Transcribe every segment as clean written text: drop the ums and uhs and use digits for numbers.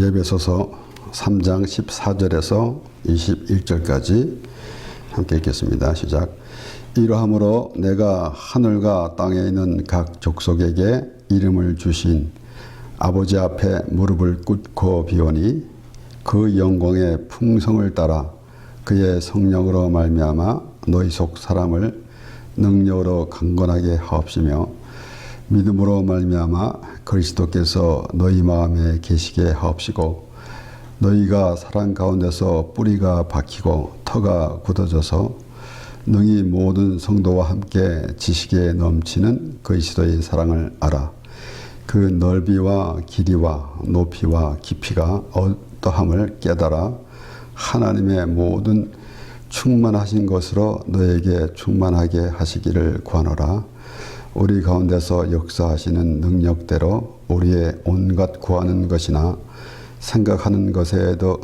예배소서 3장 14절에서 21절까지 함께 읽겠습니다. 시작. 이러함으로 내가 하늘과 땅에 있는 각 족속에게 이름을 주신 아버지 앞에 무릎을 꿇고 비오니 그 영광의 풍성을 따라 그의 성령으로 말미암아 너희 속 사람을 능력으로 강건하게 하옵시며 믿음으로 말미암아 그리스도께서 너희 마음에 계시게 하옵시고 너희가 사랑 가운데서 뿌리가 박히고 터가 굳어져서 능히 모든 성도와 함께 지식에 넘치는 그리스도의 사랑을 알아 그 넓이와 길이와 높이와 깊이가 어떠함을 깨달아 하나님의 모든 충만하신 것으로 너에게 충만하게 하시기를 구하노라. 우리 가운데서 역사하시는 능력대로 우리의 온갖 구하는 것이나 생각하는 것에도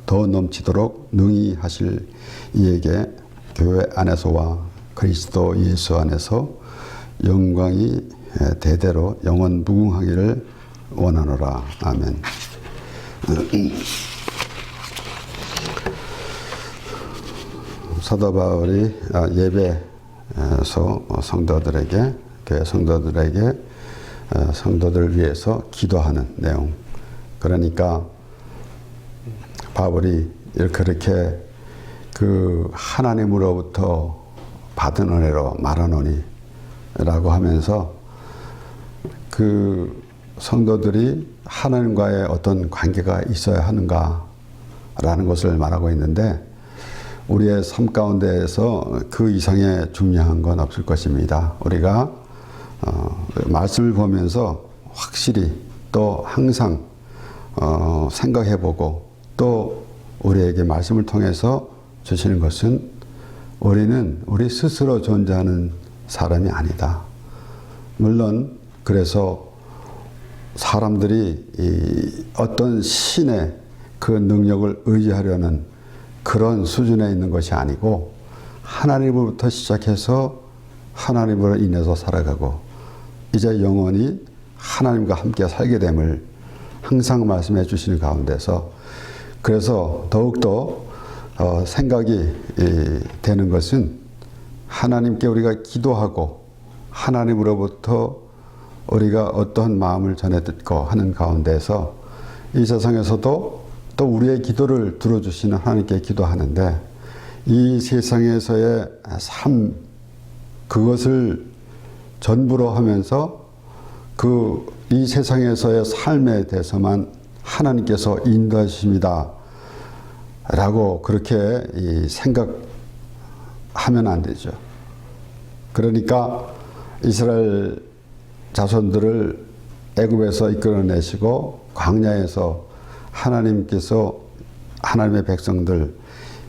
더 넘치도록 능히 하실 이에게 교회 안에서와 그리스도 예수 안에서 영광이 대대로 영원 무궁하기를 원하노라. 아멘. 사도 바울이 예배소 성도들에게, 교회 성도들에게, 성도들을 위해서 기도하는 내용. 그러니까 바울이 그렇게 그 하나님으로부터 받은 은혜로 말하노니 라고 하면서 그 성도들이 하나님과의 어떤 관계가 있어야 하는가 라는 것을 말하고 있는데 우리의 삶 가운데에서 그 이상의 중요한 건 없을 것입니다. 우리가 말씀을 보면서 확실히 또 항상 생각해보고 또 우리에게 말씀을 통해서 주시는 것은 우리는 우리 스스로 존재하는 사람이 아니다. 물론 그래서 사람들이 어떤 신의 그 능력을 의지하려는 그런 수준에 있는 것이 아니고 하나님으로부터 시작해서 하나님으로 인해서 살아가고 이제 영원히 하나님과 함께 살게 됨을 항상 말씀해 주시는 가운데서 그래서 더욱더 생각이 되는 것은 하나님께 우리가 기도하고 하나님으로부터 우리가 어떠한 마음을 전해 듣고 하는 가운데서 이 세상에서도 또 우리의 기도를 들어주시는 하나님께 기도하는데 이 세상에서의 삶 그것을 전부로 하면서 이 세상에서의 삶에 대해서만 하나님께서 인도하십니다 라고 그렇게 생각하면 안 되죠. 그러니까 이스라엘 자손들을 애굽에서 이끌어내시고 광야에서 하나님께서 하나님의 백성들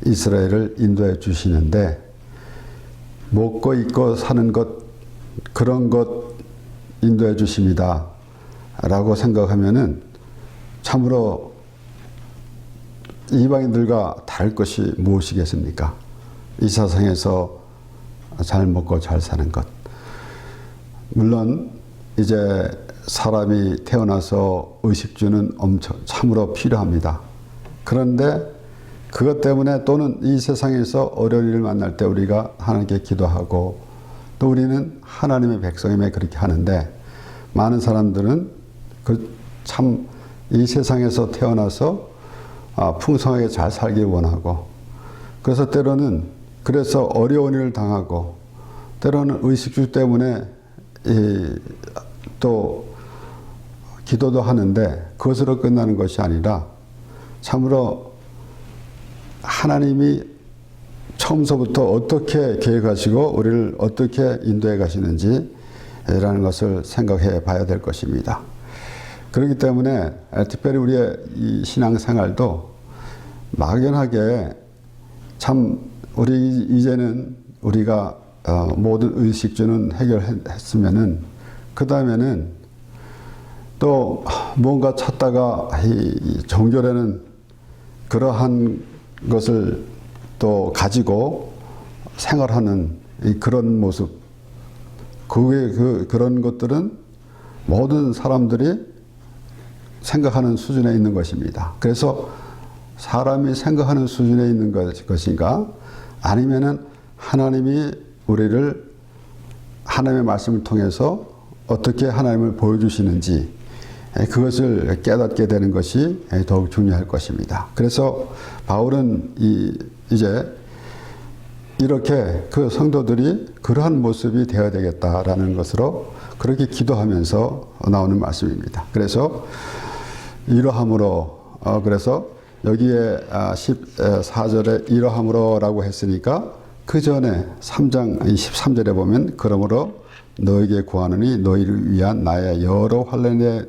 이스라엘을 인도해 주시는데 먹고 입고 사는 것 그런 것 인도해 주십니다 라고 생각하면은 참으로 이방인들과 다를 것이 무엇이겠습니까? 이 세상에서 잘 먹고 잘 사는 것. 물론 이제 사람이 태어나서 의식주는 참으로 필요합니다. 그런데 그것 때문에 또는 이 세상에서 어려운 일을 만날 때 우리가 하나님께 기도하고 또 우리는 하나님의 백성임에 그렇게 하는데 많은 사람들은 참 이 세상에서 태어나서 풍성하게 잘 살길 원하고 그래서 때로는 그래서 어려운 일을 당하고 때로는 의식주 때문에 또 기도도 하는데 그것으로 끝나는 것이 아니라 참으로 하나님이 처음서부터 어떻게 계획하시고 우리를 어떻게 인도해 가시는지라는 것을 생각해 봐야 될 것입니다. 그렇기 때문에 특별히 우리의 이 신앙생활도 막연하게 참 우리 이제는 우리가 모든 의식주는 해결했으면은 그 다음에는 또 뭔가 찾다가 이 종교라는 그러한 것을 또 가지고 생활하는 그런 모습 그런 것들은 모든 사람들이 생각하는 수준에 있는 것입니다. 그래서 사람이 생각하는 수준에 있는 것인가? 아니면은 하나님이 우리를 하나님의 말씀을 통해서 어떻게 하나님을 보여주시는지 그것을 깨닫게 되는 것이 더욱 중요할 것입니다. 그래서 바울은 이제 이렇게 그 성도들이 그러한 모습이 되어야 되겠다라는 것으로 그렇게 기도하면서 나오는 말씀입니다. 그래서 이러함으로 그래서 여기에 14절에 이러함으로라고 했으니까 그 전에 3장 13절에 보면 그러므로 너에게 구하노니 너희를 위한 나의 여러 환난에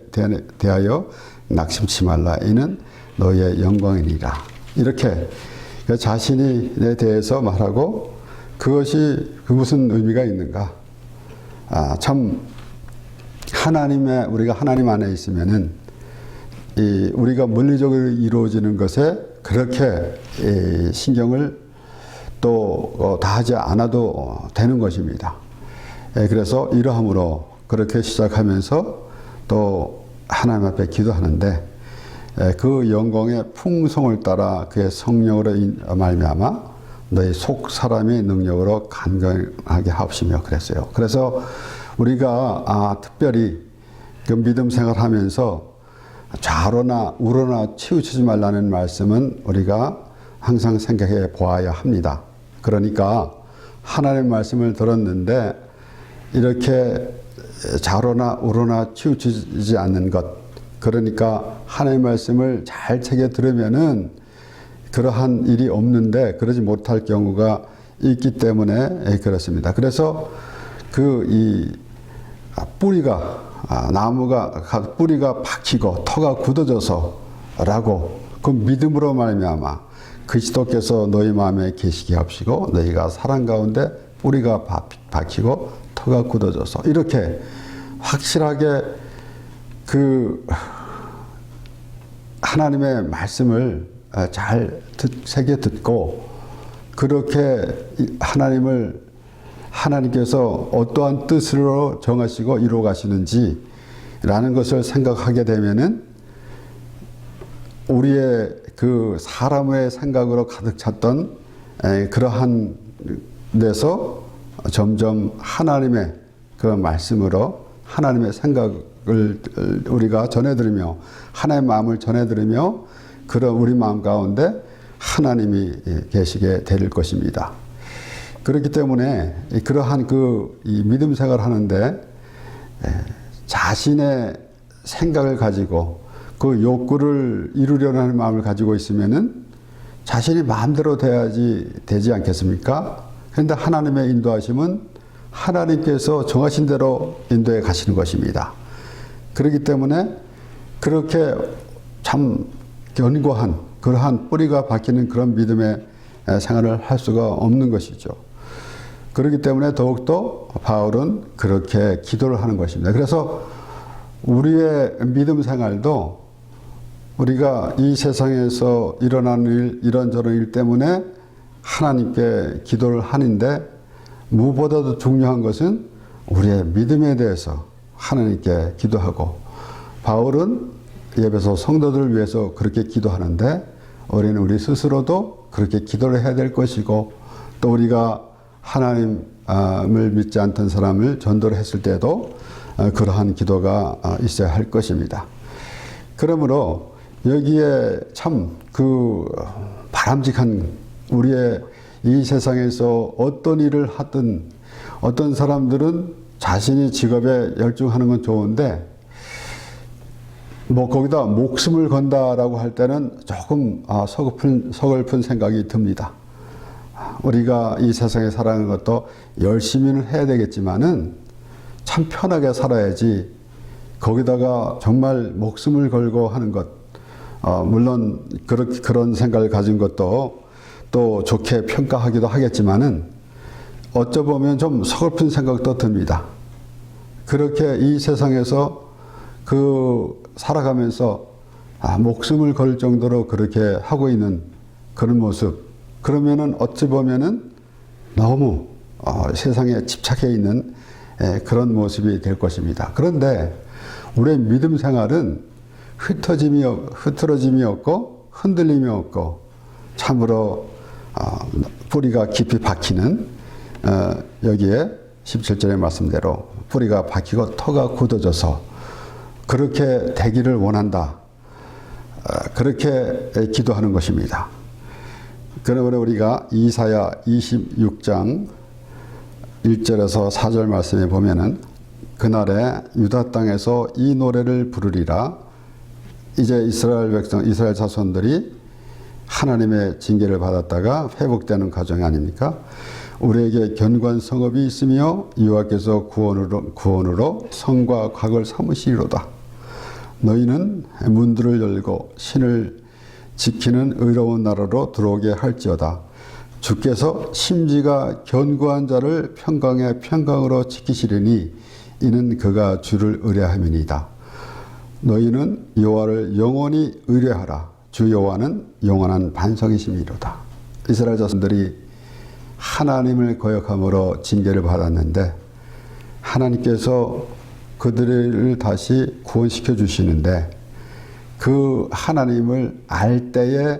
대하여 낙심치 말라. 이는 너희의 영광이니라. 이렇게 자신에 대해서 말하고 그것이 무슨 의미가 있는가? 참 우리가 하나님 안에 있으면은 우리가 물리적으로 이루어지는 것에 그렇게 신경을 또 다하지 않아도 되는 것입니다. 그래서 이러함으로 그렇게 시작하면서 또 하나님 앞에 기도하는데 그 영광의 풍성을 따라 그의 성령으로 말미암아 너희 속 사람의 능력으로 간경하게 하옵시며 그랬어요. 그래서 우리가 특별히 그 믿음 생활하면서 좌로나 우로나 치우치지 말라는 말씀은 우리가 항상 생각해 보아야 합니다. 그러니까 하나님의 말씀을 들었는데 이렇게 좌로나 우로나 치우치지 않는 것, 그러니까 하나님의 말씀을 잘 새겨 들으면은 그러한 일이 없는데 그러지 못할 경우가 있기 때문에 그렇습니다. 그래서 나무가 뿌리가 박히고 터가 굳어져서라고 그 믿음으로 말미암아 그리스도께서 너희 마음에 계시게 하시고 너희가 사랑 가운데 뿌리가 박히고 터가 굳어져서 이렇게 확실하게 그 하나님의 말씀을 잘 새겨 듣고 그렇게 하나님께서 어떠한 뜻으로 정하시고 이루어 가시는지 라는 것을 생각하게 되면은 우리의 그 사람의 생각으로 가득 찼던 그러한 데서 점점 하나님의 그 말씀으로 하나님의 생각을 우리가 전해드리며 하나님의 마음을 전해드리며 그런 우리 마음 가운데 하나님이 계시게 될 것입니다. 그렇기 때문에 그러한 이 믿음 생활을 하는데 자신의 생각을 가지고 그 욕구를 이루려는 하는 마음을 가지고 있으면은 자신이 마음대로 되지 않겠습니까? 그런데 하나님의 인도하심은 하나님께서 정하신 대로 인도해 가시는 것입니다. 그렇기 때문에 그렇게 참 견고한 그러한 뿌리가 박히는 그런 믿음의 생활을 할 수가 없는 것이죠. 그렇기 때문에 더욱더 바울은 그렇게 기도를 하는 것입니다. 그래서 우리의 믿음 생활도 우리가 이 세상에서 일어나는 일, 이런저런 일 때문에 하나님께 기도를 하는데 무엇보다도 중요한 것은 우리의 믿음에 대해서 하나님께 기도하고 바울은 에베소 성도들을 위해서 그렇게 기도하는데 우리는 우리 스스로도 그렇게 기도를 해야 될 것이고 또 우리가 하나님을 믿지 않던 사람을 전도를 했을 때도 그러한 기도가 있어야 할 것입니다. 그러므로 여기에 참 바람직한 우리의 이 세상에서 어떤 일을 하든 어떤 사람들은 자신이 직업에 열중하는 건 좋은데 거기다 목숨을 건다라고 할 때는 조금 서글픈 생각이 듭니다. 우리가 이 세상에 살아가는 것도 열심히는 해야 되겠지만은 참 편하게 살아야지 거기다가 정말 목숨을 걸고 하는 것, 물론 그런 생각을 가진 것도 또 좋게 평가하기도 하겠지만은 어쩌보면 좀 서글픈 생각도 듭니다. 그렇게 이 세상에서 살아가면서 목숨을 걸 정도로 그렇게 하고 있는 그런 모습, 그러면은 어찌 보면은 너무 세상에 집착해 있는 그런 모습이 될 것입니다. 그런데 우리의 믿음 생활은 흐트러짐이 없고 흔들림이 없고 참으로 뿌리가 깊이 박히는 여기에 17절의 말씀대로 뿌리가 박히고 터가 굳어져서 그렇게 되기를 원한다. 그렇게 기도하는 것입니다. 그러므로 우리가 이사야 26장 1절에서 4절 말씀에 보면은 그날에 유다 땅에서 이 노래를 부르리라. 이제 이스라엘 자손들이 하나님의 징계를 받았다가 회복되는 과정이 아닙니까? 우리에게 견고한 성읍이 있으며 여호와께서 구원으로 성과 곽을 삼으시리로다. 너희는 문들을 열고 신을 지키는 의로운 나라로 들어오게 할지어다. 주께서 심지가 견고한 자를 평강의 평강으로 지키시리니 이는 그가 주를 의뢰함이니이다. 너희는 여호와를 영원히 의뢰하라. 주 여호와는 영원한 반석이심이로다. 이스라엘 자손들이 하나님을 거역함으로 징계를 받았는데 하나님께서 그들을 다시 구원시켜 주시는데 그 하나님을 알 때에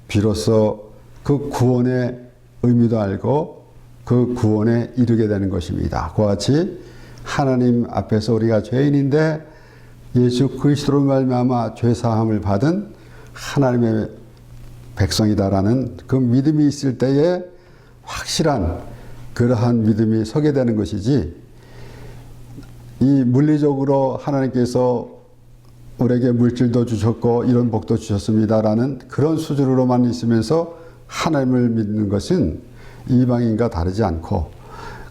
비로소 그 구원의 의미도 알고 그 구원에 이르게 되는 것입니다. 그와 같이 하나님 앞에서 우리가 죄인인데 예수 그리스도로 말미암아 죄 사함을 받은 하나님의 백성이다라는 그 믿음이 있을 때에 확실한 그러한 믿음이 서게 되는 것이지, 이 물리적으로 하나님께서 우리에게 물질도 주셨고 이런 복도 주셨습니다라는 그런 수준으로만 있으면서 하나님을 믿는 것은 이방인과 다르지 않고,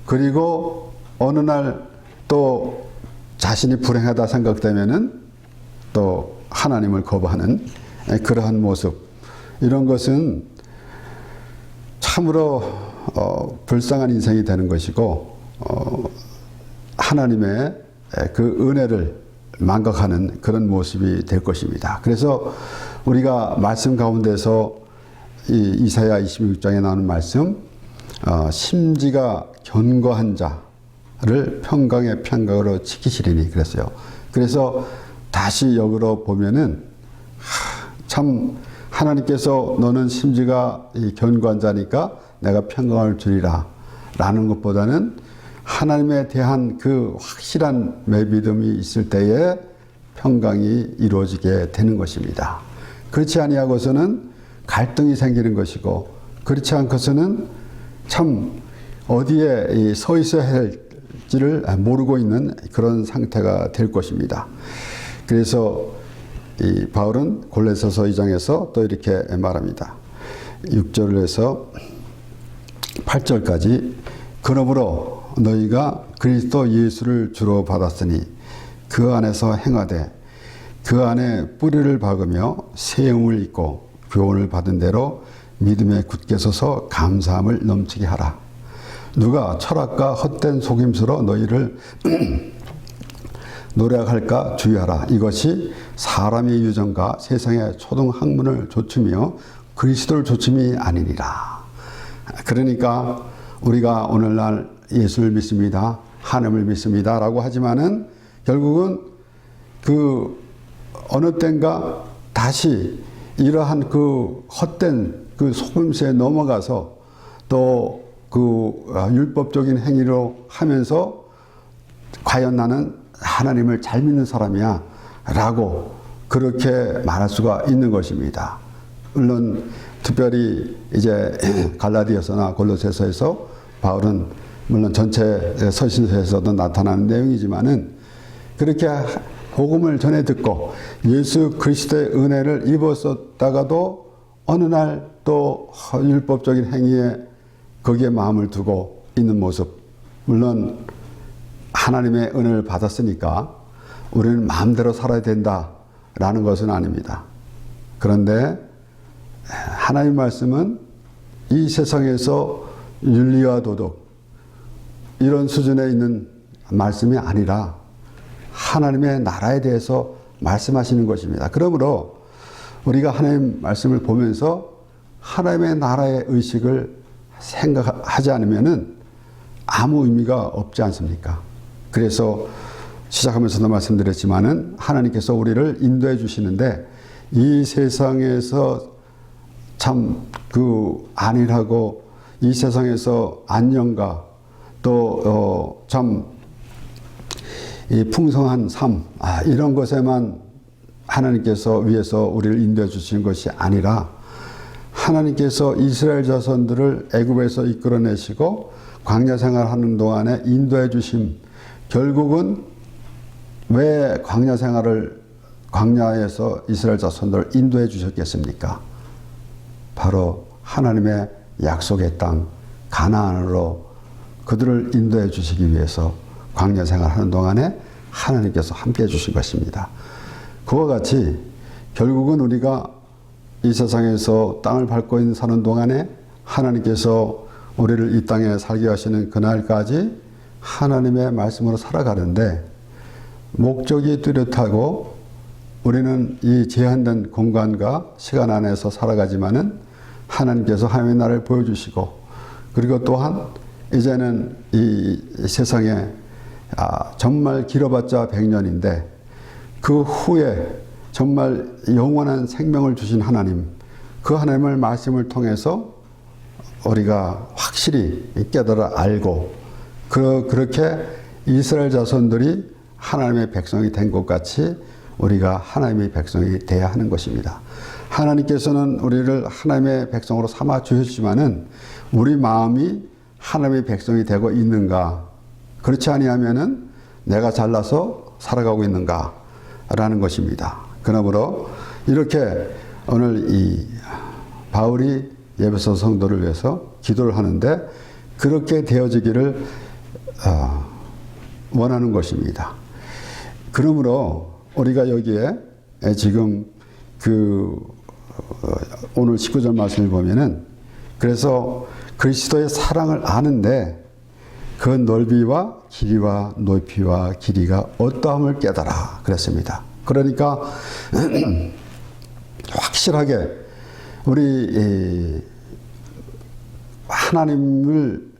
그리고 어느 날 또 자신이 불행하다 생각되면은 또 하나님을 거부하는 그러한 모습, 이런 것은 참으로 불쌍한 인생이 되는 것이고 하나님의 그 은혜를 망각하는 그런 모습이 될 것입니다. 그래서 우리가 말씀 가운데서 이 이사야 26장에 나오는 말씀, 심지가 견고한 자를 평강의 평강으로 지키시리니 그랬어요. 그래서 다시 역으로 보면은 참 하나님께서 너는 심지가 견고한 자니까 내가 평강을 주리라 라는 것보다는 하나님에 대한 그 확실한 믿음이 있을 때에 평강이 이루어지게 되는 것입니다. 그렇지 아니하고서는 갈등이 생기는 것이고, 그렇지 않고서는 참 어디에 서 있어야 할지를 모르고 있는 그런 상태가 될 것입니다. 그래서 이 바울은 골로새서 2장에서 또 이렇게 말합니다. 6절에서 8절까지 그러므로 너희가 그리스도 예수를 주로 받았으니 그 안에서 행하되 그 안에 뿌리를 박으며 세움을 입고 교훈을 받은 대로 믿음에 굳게 서서 감사함을 넘치게 하라. 누가 철학과 헛된 속임수로 너희를 노력할까 주의하라. 이것이 사람의 유전과 세상의 초등학문을 조추며 그리스도를 조춤이 아니니라. 그러니까 우리가 오늘날 예수를 믿습니다, 하나님을 믿습니다 라고 하지만은 결국은 그 어느 땐가 다시 이러한 그 헛된 그 속임수에 넘어가서 또 그 율법적인 행위로 하면서 과연 나는 하나님을 잘 믿는 사람이야 라고 그렇게 말할 수가 있는 것입니다. 물론 특별히 이제 갈라디아서나 골로새서에서 바울은 물론 전체 서신서에서도 나타나는 내용이지만은 그렇게 복음을 전해 듣고 예수 그리스도의 은혜를 입었었다가도 어느 날 또 율법적인 행위에 거기에 마음을 두고 있는 모습, 물론 하나님의 은혜를 받았으니까 우리는 마음대로 살아야 된다라는 것은 아닙니다. 그런데 하나님 말씀은 이 세상에서 윤리와 도덕 이런 수준에 있는 말씀이 아니라 하나님의 나라에 대해서 말씀하시는 것입니다. 그러므로 우리가 하나님 말씀을 보면서 하나님의 나라의 의식을 생각하지 않으면은 아무 의미가 없지 않습니까? 그래서 시작하면서도 말씀드렸지만은 하나님께서 우리를 인도해 주시는데 이 세상에서 참 그 안일하고 이 세상에서 안녕과 또 참 이 풍성한 삶 이런 것에만 하나님께서 위해서 우리를 인도해 주시는 것이 아니라 하나님께서 이스라엘 자손들을 애굽에서 이끌어내시고 광야 생활하는 동안에 인도해 주심, 결국은 왜 광야 생활을 광야에서 이스라엘 자손들을 인도해 주셨겠습니까? 바로 하나님의 약속의 땅 가나안으로 그들을 인도해 주시기 위해서 광야 생활하는 동안에 하나님께서 함께해 주신 것입니다. 그와 같이 결국은 우리가 이 세상에서 땅을 밟고 있는 사는 동안에 하나님께서 우리를 이 땅에 살게 하시는 그날까지 하나님의 말씀으로 살아가는데 목적이 뚜렷하고 우리는 이 제한된 공간과 시간 안에서 살아가지만은 하나님께서 하나님의 나라를 보여주시고 그리고 또한 이제는 이 세상에 정말 길어봤자 100년인데 그 후에 정말 영원한 생명을 주신 하나님, 그 하나님의 말씀을 통해서 우리가 확실히 깨달아 알고 그렇게 이스라엘 자손들이 하나님의 백성이 된 것 같이 우리가 하나님의 백성이 되어야 하는 것입니다. 하나님께서는 우리를 하나님의 백성으로 삼아 주셨지만은 우리 마음이 하나님의 백성이 되고 있는가? 그렇지 아니하면은 내가 잘나서 살아가고 있는가? 라는 것입니다. 그러므로 이렇게 오늘 이 바울이 에베소 성도를 위해서 기도를 하는데 그렇게 되어지기를 원하는 것입니다. 그러므로 우리가 여기에 지금 오늘 19절 말씀을 보면은 그래서 그리스도의 사랑을 아는데 그 넓이와 길이와 높이와 길이가 어떠함을 깨달아 그랬습니다. 그러니까 확실하게 우리 하나님을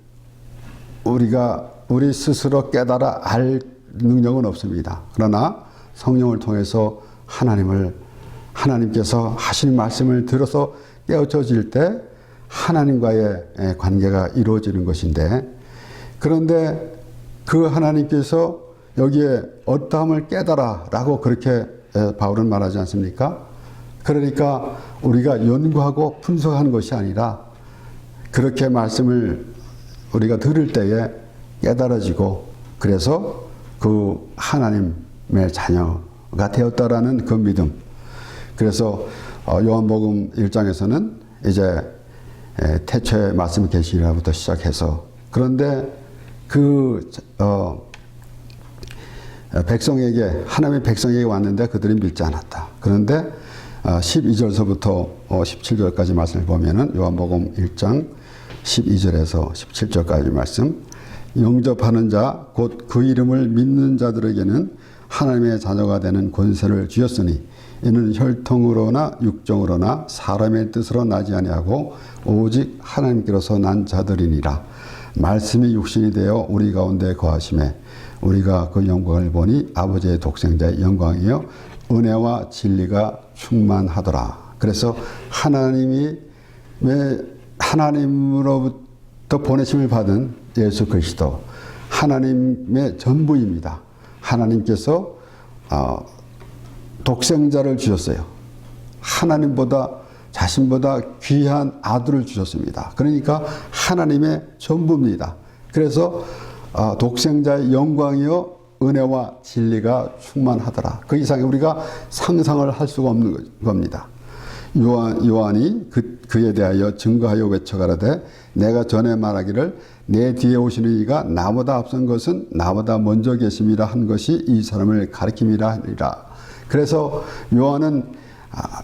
우리 스스로 깨달아 알 능력은 없습니다. 그러나 성령을 통해서 하나님께서 하시는 말씀을 들어서 깨우쳐질 때 하나님과의 관계가 이루어지는 것인데 그런데 그 하나님께서 여기에 어떠함을 깨달아 라고 그렇게 바울은 말하지 않습니까? 그러니까 우리가 연구하고 분석하는 것이 아니라 그렇게 말씀을 우리가 들을 때에 깨달아지고 그래서 그 하나님의 자녀가 되었다라는 그 믿음. 그래서 요한복음 1장에서는 이제 태초에 말씀 계시라부터 시작해서 그런데 백성에게 하나님의 백성에게 왔는데 그들이 믿지 않았다. 그런데 12절서부터 17절까지 말씀을 보면은 요한복음 1장 12절에서 17절까지 말씀 영접하는 자 곧 그 이름을 믿는 자들에게는 하나님의 자녀가 되는 권세를 주셨으니 이는 혈통으로나 육정으로나 사람의 뜻으로 나지 아니하고 오직 하나님께로서 난 자들이니라. 말씀이 육신이 되어 우리 가운데 거하심에 우리가 그 영광을 보니 아버지의 독생자의 영광이요 은혜와 진리가 충만하더라. 그래서 하나님으로부터 보내심을 받은 예수 그리스도 하나님의 전부입니다. 하나님께서 독생자를 주셨어요. 하나님보다 자신보다 귀한 아들을 주셨습니다. 그러니까 하나님의 전부입니다. 그래서 독생자의 영광이요 은혜와 진리가 충만하더라. 그 이상에 우리가 상상을 할 수가 없는 겁니다. 요한이 그에 대하여 증거하여 외쳐가라되 내가 전에 말하기를 내 뒤에 오시는 이가 나보다 앞선 것은 나보다 먼저 계심이라 한 것이 이 사람을 가리킴이라 하리라. 그래서 요한은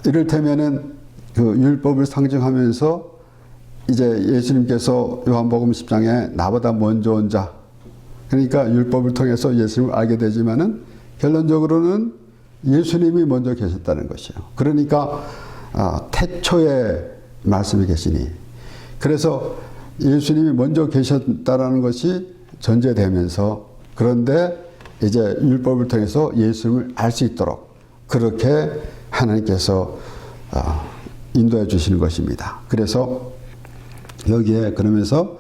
이를테면은 그 율법을 상징하면서 이제 예수님께서 요한복음 10장에 나보다 먼저 온 자, 그러니까 율법을 통해서 예수님을 알게 되지만은 결론적으로는 예수님이 먼저 계셨다는 것이에요. 그러니까 태초에 말씀이 계시니 그래서 예수님이 먼저 계셨다라는 것이 전제되면서 그런데 이제 율법을 통해서 예수님을 알 수 있도록 그렇게 하나님께서 인도해 주시는 것입니다. 그래서 여기에 그러면서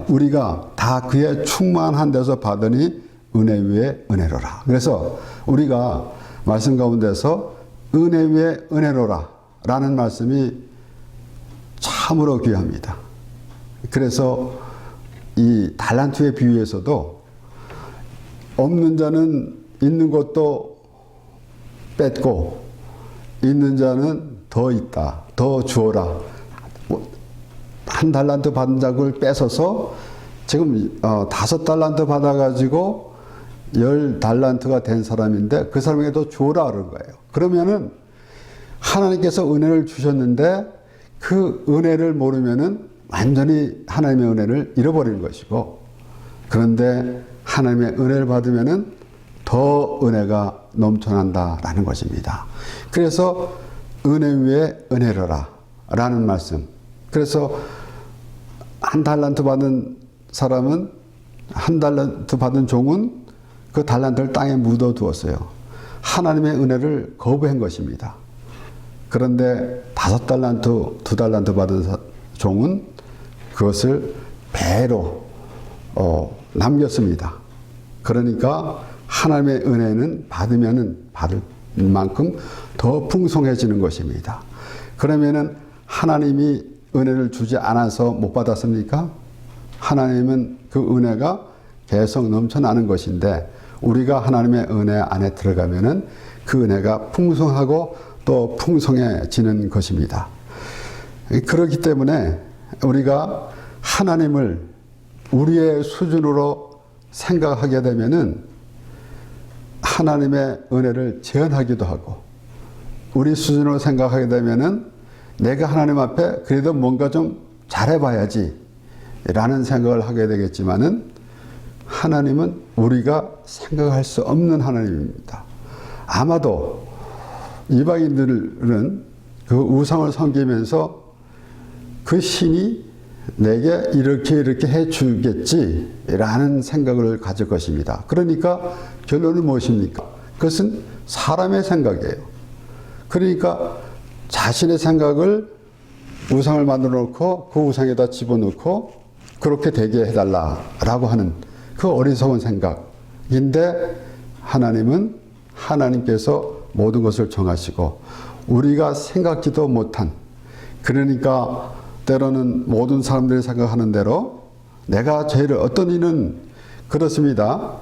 우리가 다 그의 충만한 데서 받으니 은혜 위에 은혜로라. 그래서 우리가 말씀 가운데서 은혜 위에 은혜로라 라는 말씀이 참으로 귀합니다. 그래서 이 달란트의 비유에서도 없는 자는 있는 것도 뺏고 있는 자는 더 있다. 더 주어라. 한 달란트 받은 자를 뺏어서 지금 5달란트 받아가지고 10달란트가 된 사람인데 그 사람에게도 주어라 그런 거예요. 그러면은 하나님께서 은혜를 주셨는데 그 은혜를 모르면은 완전히 하나님의 은혜를 잃어버리는 것이고, 그런데 하나님의 은혜를 받으면은 더 은혜가 넘쳐난다라는 것입니다. 그래서 은혜 위에 은혜로라 라는 말씀. 그래서 한 달란트 받은 사람은, 한 달란트 받은 종은 그 달란트를 땅에 묻어 두었어요. 하나님의 은혜를 거부한 것입니다. 그런데 5달란트, 2달란트 받은 종은 그것을 배로 남겼습니다. 그러니까 하나님의 은혜는 받으면은 받을 만큼 더 풍성해지는 것입니다. 그러면은 하나님이 은혜를 주지 않아서 못 받았습니까? 하나님은 그 은혜가 계속 넘쳐나는 것인데 우리가 하나님의 은혜 안에 들어가면은 그 은혜가 풍성하고 또 풍성해지는 것입니다. 그렇기 때문에 우리가 하나님을 우리의 수준으로 생각하게 되면은 하나님의 은혜를 제한하기도 하고, 우리 수준으로 생각하게 되면은 내가 하나님 앞에 그래도 뭔가 좀 잘해봐야지 라는 생각을 하게 되겠지만은 하나님은 우리가 생각할 수 없는 하나님입니다. 아마도 이방인들은 그 우상을 섬기면서 그 신이 내게 이렇게 해주겠지라는 생각을 가질 것입니다. 그러니까 결론은 무엇입니까? 그것은 사람의 생각이에요. 그러니까 자신의 생각을 우상을 만들어 놓고 그 우상에다 집어넣고 그렇게 되게 해달라라고 하는 그 어리석은 생각인데, 하나님은 하나님께서 모든 것을 정하시고 우리가 생각지도 못한, 그러니까 때로는 모든 사람들이 생각하는 대로 내가 죄를, 어떤 이는 그렇습니다.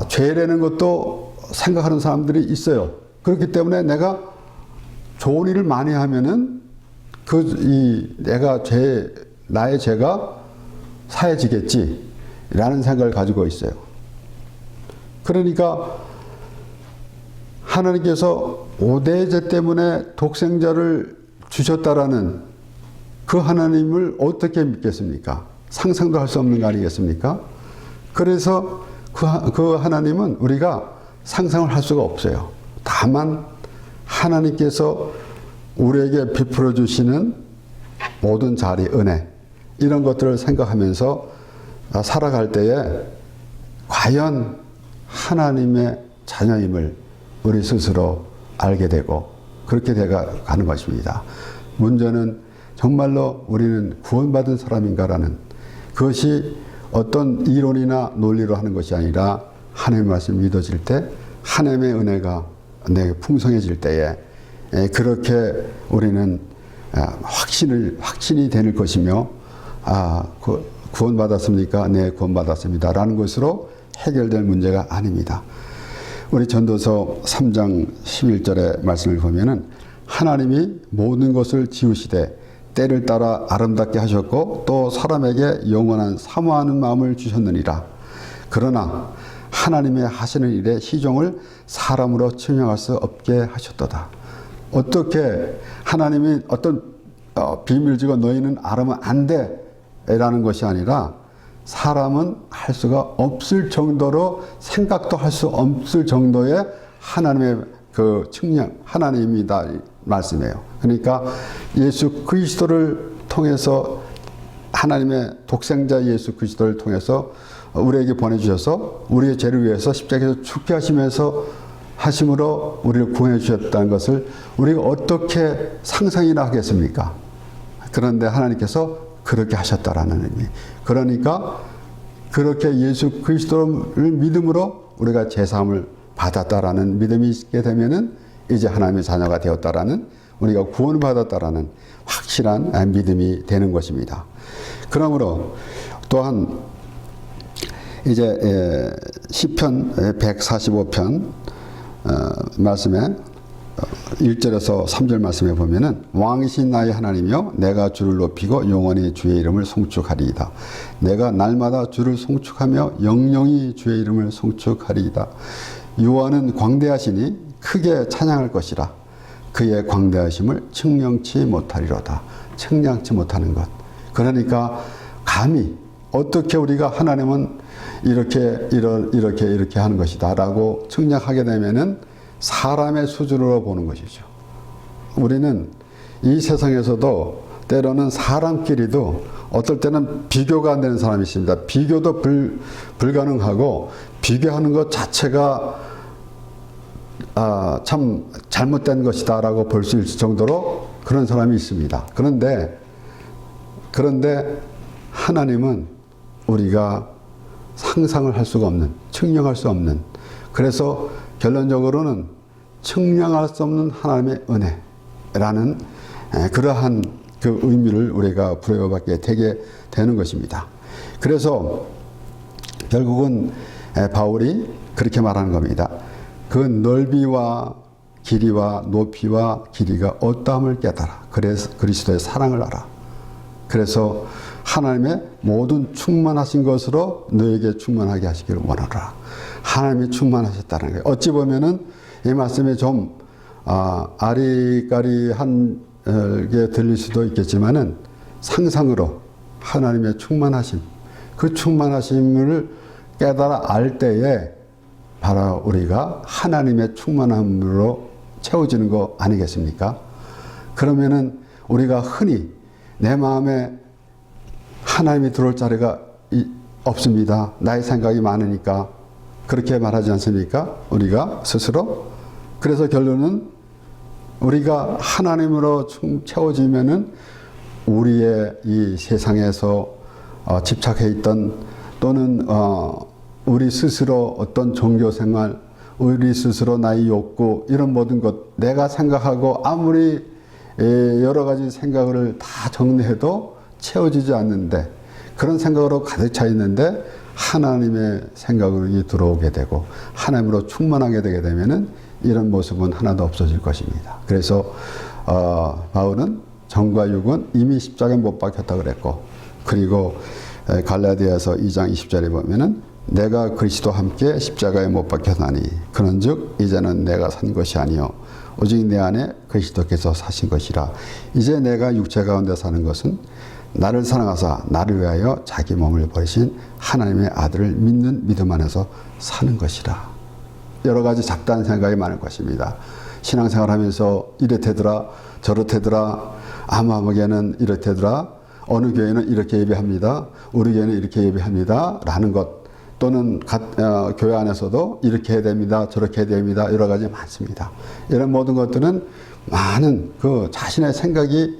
죄라는 것도 생각하는 사람들이 있어요. 그렇기 때문에 내가 좋은 일을 많이 하면은 나의 죄가 사해지겠지라는 생각을 가지고 있어요. 그러니까 하나님께서 오대죄 때문에 독생자를 주셨다라는 그 하나님을 어떻게 믿겠습니까? 상상도 할 수 없는 거 아니겠습니까? 그래서 그 하나님은 우리가 상상을 할 수가 없어요. 다만 하나님께서 우리에게 베풀어 주시는 모든 자리, 은혜, 이런 것들을 생각하면서 살아갈 때에 과연 하나님의 자녀임을 우리 스스로 알게 되고 그렇게 돼가는 것입니다. 문제는 정말로 우리는 구원받은 사람인가라는, 그것이 어떤 이론이나 논리로 하는 것이 아니라 하나님의 말씀이 믿어질 때, 하나님의 은혜가 내게 풍성해질 때에 그렇게 우리는 확신이 되는 것이며, 구원받았습니까? 네, 구원받았습니다 라는 것으로 해결될 문제가 아닙니다. 우리 전도서 3장 11절의 말씀을 보면은 하나님이 모든 것을 지으시되 때를 따라 아름답게 하셨고 또 사람에게 영원한 사모하는 마음을 주셨느니라. 그러나 하나님의 하시는 일에 시종을 사람으로 증명할 수 없게 하셨도다. 어떻게 하나님이 어떤 비밀을 지고 너희는 알으면 안 돼 라는 것이 아니라, 사람은 할 수가 없을 정도로, 생각도 할 수 없을 정도의 하나님의 그 측량, 하나님이다 말씀이에요. 그러니까 예수 그리스도를 통해서, 하나님의 독생자 예수 그리스도를 통해서 우리에게 보내주셔서 우리의 죄를 위해서 십자가에서 죽게 하심으로 우리를 구원해 주셨다는 것을 우리가 어떻게 상상이나 하겠습니까? 그런데 하나님께서 그렇게 하셨다라는 의미. 그러니까 그렇게 예수 그리스도를 믿음으로 우리가 제사함을 받았다라는 믿음이 있게 되면은 이제 하나님의 자녀가 되었다라는, 우리가 구원을 받았다라는 확실한 믿음이 되는 것입니다. 그러므로 또한 이제 시편 145편 말씀에 1절에서 3절 말씀에 보면은 왕이신 나의 하나님이여 내가 주를 높이고 영원히 주의 이름을 송축하리이다. 내가 날마다 주를 송축하며 영영이 주의 이름을 송축하리이다. 여호와는 광대하시니 크게 찬양할 것이라. 그의 광대하심을 측량치 못하리로다. 측량치 못하는 것. 그러니까 감히 어떻게 우리가 하나님은 이렇게 하는 것이다 라고 측량하게 되면은 사람의 수준으로 보는 것이죠. 우리는 이 세상에서도 때로는 사람끼리도 어떨 때는 비교가 안 되는 사람이 있습니다. 비교도 불가능하고 비교하는 것 자체가 참 잘못된 것이다 라고 볼 수 있을 정도로 그런 사람이 있습니다. 그런데 하나님은 우리가 상상을 할 수가 없는, 측량할 수 없는, 그래서 결론적으로는 측량할 수 없는 하나님의 은혜라는 그러한 그 의미를 우리가 부여받게 되게 되는 것입니다. 그래서 결국은 바울이 그렇게 말하는 겁니다. 그 넓이와 길이와 높이와 길이가 어떠함을 깨달아. 그래서 그리스도의 사랑을 알아. 그래서 하나님의 모든 충만하신 것으로 너에게 충만하게 하시기를 원하라. 하나님이 충만하셨다는 거예요. 어찌 보면은 이 말씀이 좀 아리까리한 게 들릴 수도 있겠지만은 상상으로 하나님의 충만하심, 그 충만하심을 깨달아 알 때에 바로 우리가 하나님의 충만함으로 채워지는 거 아니겠습니까? 그러면은 우리가 흔히 내 마음에 하나님이 들어올 자리가 없습니다. 나의 생각이 많으니까 그렇게 말하지 않습니까? 우리가 스스로. 그래서 결론은 우리가 하나님으로 채워지면은 우리의 이 세상에서 집착해 있던 또는 우리 스스로 어떤 종교 생활, 우리 스스로 나의 욕구 이런 모든 것 내가 생각하고 아무리 여러 가지 생각을 다 정리해도 채워지지 않는데 그런 생각으로 가득 차 있는데 하나님의 생각으로 들어오게 되고 하나님으로 충만하게 되게 되면은 이런 모습은 하나도 없어질 것입니다. 그래서 바울은 정과 육은 이미 십자가에 못 박혔다 그랬고, 그리고 갈라디아서 2장 20절에 보면은 내가 그리스도와 함께 십자가에 못 박혔나니 그런즉 이제는 내가 산 것이 아니요 오직 내 안에 그리스도께서 사신 것이라. 이제 내가 육체 가운데 사는 것은 나를 사랑하사 나를 위하여 자기 몸을 버리신 하나님의 아들을 믿는 믿음 안에서 사는 것이라. 여러 가지 잡다한 생각이 많을 것입니다. 신앙생활 하면서 이렇대더라 저렇대더라, 아무에게는 이렇대더라, 어느 교회는 이렇게 예배합니다, 우리 교회는 이렇게 예배합니다 라는 것, 또는 교회 안에서도 이렇게 해야 됩니다, 저렇게 해야 됩니다, 여러 가지 많습니다. 이런 모든 것들은 많은 그 자신의 생각이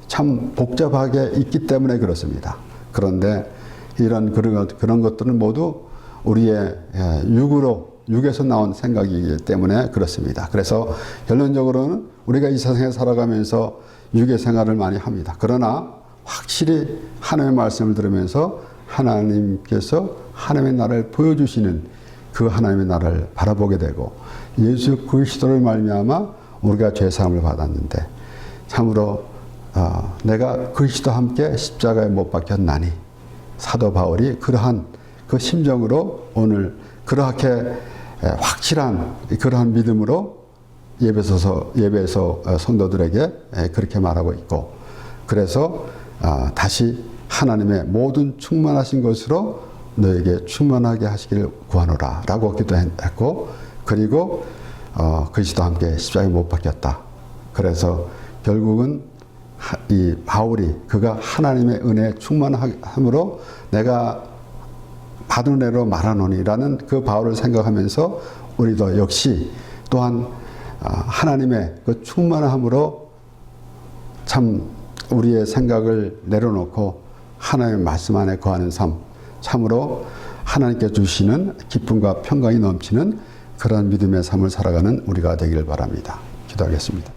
참 복잡하게 있기 때문에 그렇습니다. 그런데 그런 것들은 모두 우리의 육에서 나온 생각이기 때문에 그렇습니다. 그래서 결론적으로는 우리가 이 세상에 살아가면서 육의 생활을 많이 합니다. 그러나 확실히 하나님의 말씀을 들으면서 하나님께서 하나님의 나라를 보여주시는 그 하나님의 나라를 바라보게 되고, 예수 그리스도를 말미암아 우리가 죄사함을 받았는데 참으로 내가 그리스도와 함께 십자가에 못 박혔나니, 사도 바울이 그러한 그 심정으로 오늘 그렇게 확실한 그러한 믿음으로 예배에서 성도들에게 그렇게 말하고 있고, 그래서 다시 하나님의 모든 충만하신 것으로 너에게 충만하게 하시기를 구하노라 라고 기도했고, 그리고 그리스도와 함께 십자가에 못 박혔다. 그래서 결국은 이 바울이 그가 하나님의 은혜에 충만함으로 내가 받은 애로 말하노니라는 그 바울을 생각하면서 우리도 역시 또한 하나님의 그 충만함으로 참 우리의 생각을 내려놓고 하나님의 말씀 안에 거하는 삶, 참으로 하나님께 주시는 기쁨과 평강이 넘치는 그러한 믿음의 삶을 살아가는 우리가 되기를 바랍니다. 기도하겠습니다.